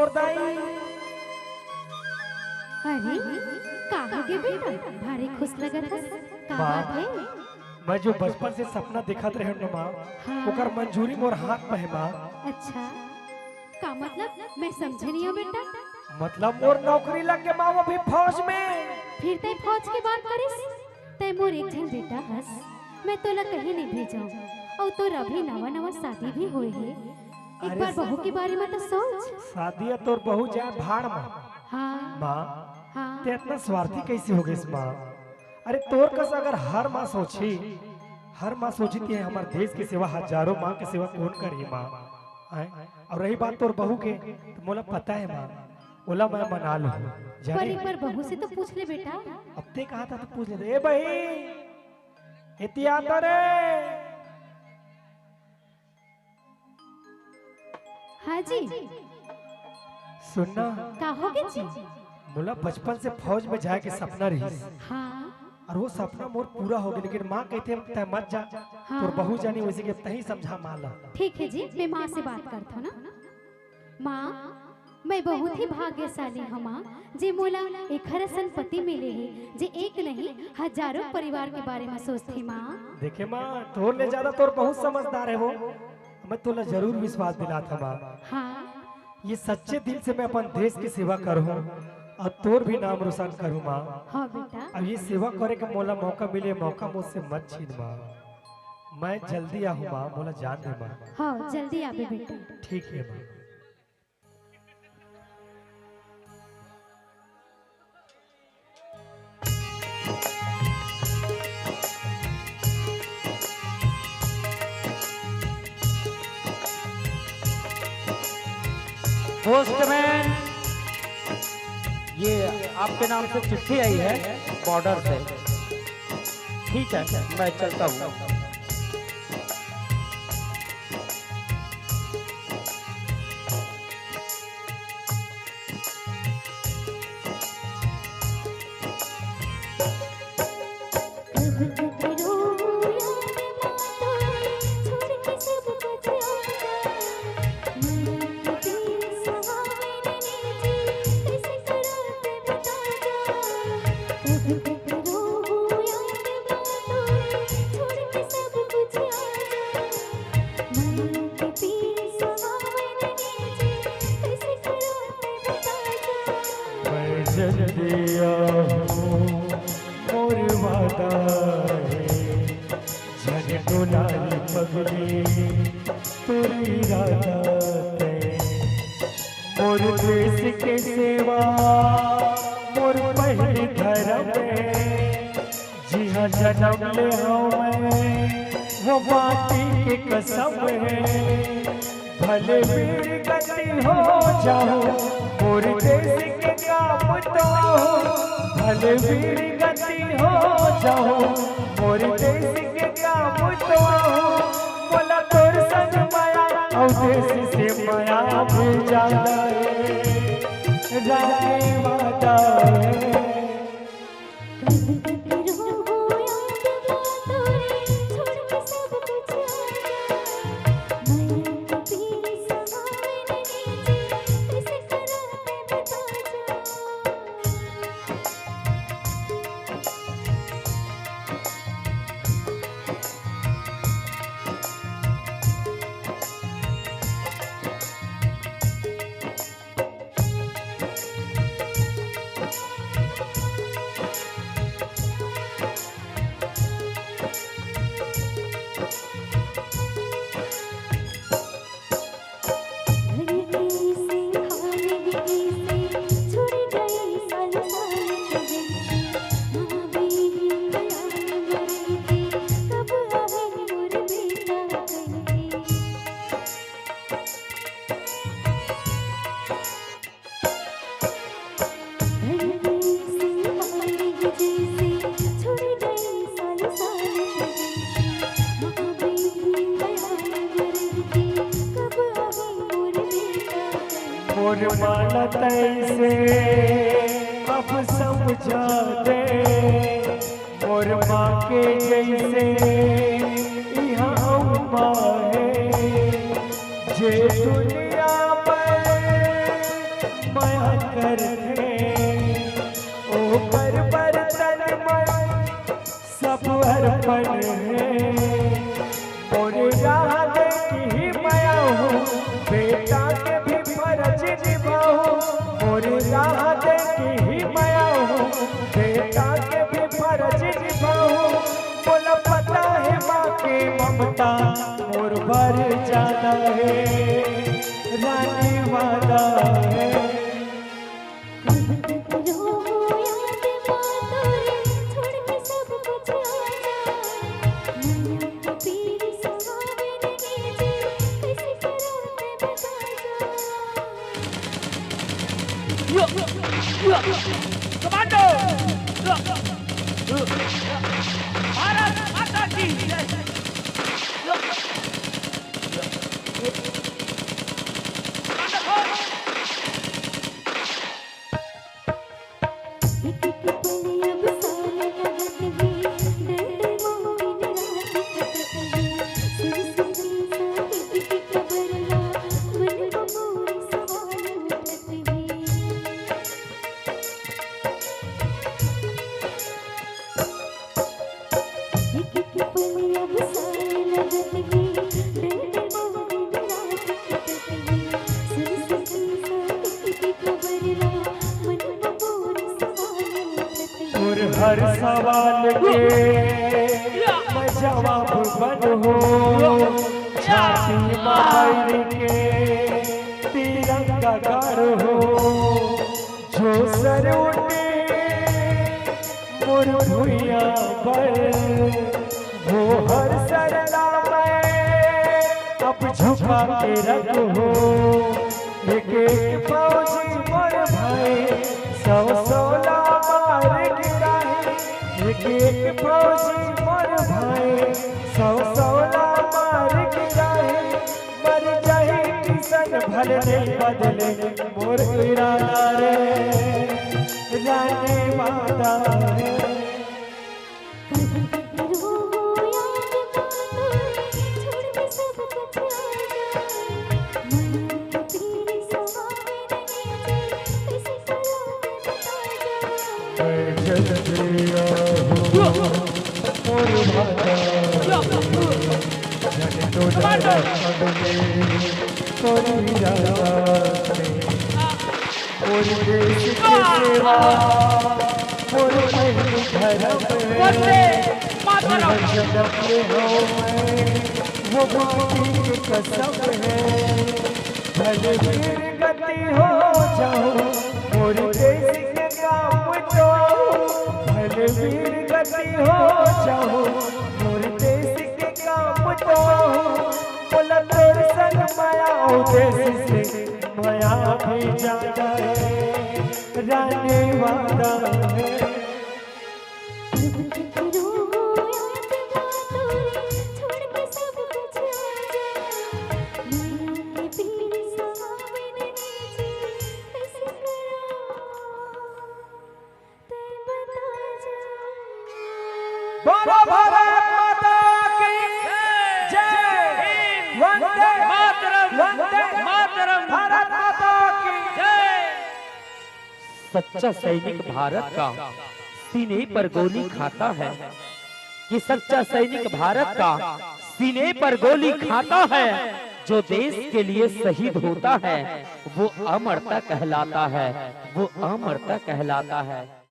और दाई अरे कहाँ के बेटा भारी खुश लगत है का बात है। मैं जो बचपन से सपना देखत रहे न माँ हाँ। ओकर मंजूरी मोर हाथ में है माँ। अच्छा का मतलब मैं समझे नहीं हूँ बेटा। मतलब मोर नौकरी लग के माँ वो भी फौज में। फिर तय फौज की बात करिस तय मोर एक जन बेटा हस मैं तोला कहीं नहीं भेजाऊं और तो अभी नवा नवा शादी भी हुई है एक अरे बार बहू के बारे में तो सोच। शादी है तोर बहू जाए भाड़ में। हाँ माँ हाँ ते इतना स्वार्थी कैसे हो गई इस माँ। अरे तोर कस अगर हर माँ सोची थी हमारे देश की सेवा हजारों माँ की सेवा कौन करी माँ। और रही बात तोर बहू के तो मोला पता है माँ ओला मैं मना लूं पर जाने। एक बार बहू से तो पूछ ले बेटा। अब ते कहा था तो पूछ ले ए बही इतिया तो रे। हाँ जी सुनना कहोगे जी। मोला बचपन से फौज में जाए के सपना रही हाँ और वो सपना मोर पूरा हो गया लेकिन माँ कहते तय मत जा। हाँ। तोर बहू जानी वैसे के तही समझा माला। ठीक है जी मैं माँ से बात करता हूँ ना। माँ मैं बहुत ही भाग्यशाली हूँ माँ जे मोला एक हर संपत्ति मिले है जे एक नहीं हजारों परिवार के बारे में सोचती माँ। देखे माँ तोर ले ज्यादा तोर बहुत समझदार है वो। मैं तोला जरूर विश्वास दिलाता माँ। हाँ ये सच्चे दिल से मैं अपन देश की सेवा करूँ और तोर भी नाम रोशन करूँ माँ। हाँ बेटा अब ये सेवा करे के मोला मौका मिले मौका मुझसे मत छीन माँ। मैं जल्दी आहूँ माँ मोला जान दे माँ। हाँ जल्दी आवे बेटा। ठीक है माँ। पोस्टमैन ये आपके नाम से चिट्ठी आई है बॉर्डर से। ठीक है मैं चलता हूँ। मोर वादा जन डोलाई पगली तोरी राधा मोर देश के सेवा मोर पहली धर्म जी हाँ जन्म ले मैं वो माटी के कसम है भले वीर गति हो जाओ मोर देश के काम तो भले वीर गति हो जाओ मोर देश के काम तो बोला तोर संग माया और देश से माया भी जाता है राधे माता मोर माला तैसे अब समझा दे मोर माँ के जैसे यहाँ माँ है जे दुनिया में सपन है मोरे राह देखी मैं हूँ बेटा के भी फर्ज निभाऊं मोरे राह देखी मैं हूँ बेटा के भी फर्ज निभाऊं बोला पता है माँ की ममता मोर भर जाना है रानी वादा है कमांडो भारत माता की जय और हर सवाल के मैं जवाब बन हो छाती मार के तिरंगा गाड़ हो जो सर उठे मोर भुइया पर वो हर सरदा में अब झुका के रख हो एक एक फौजी मोर भाई सौ सौला मार गिराए एक एक फौजी मोर भाई सौ सौला मार गिराए मर जाए किसन भले नहीं बदले मोर इरादा रे जाने वादा है वो बाकी की कसम है भले वीर गति हो जाओ मोर देश के काम तो भले वीर गति हो जाओ मोर देश के काम तो बोला तोर संग माया देश से माया भी जाता है रानी वादा है बोलो भारत माता की जय वंदे मातरम वंदे मातरम भारत माता की जय सच्चा सैनिक भारत का सीने पर गोली खाता है कि सच्चा सैनिक भारत का सीने पर गोली खाता है जो देश के लिए शहीद होता है वो अमरता कहलाता है वो अमरता कहलाता है।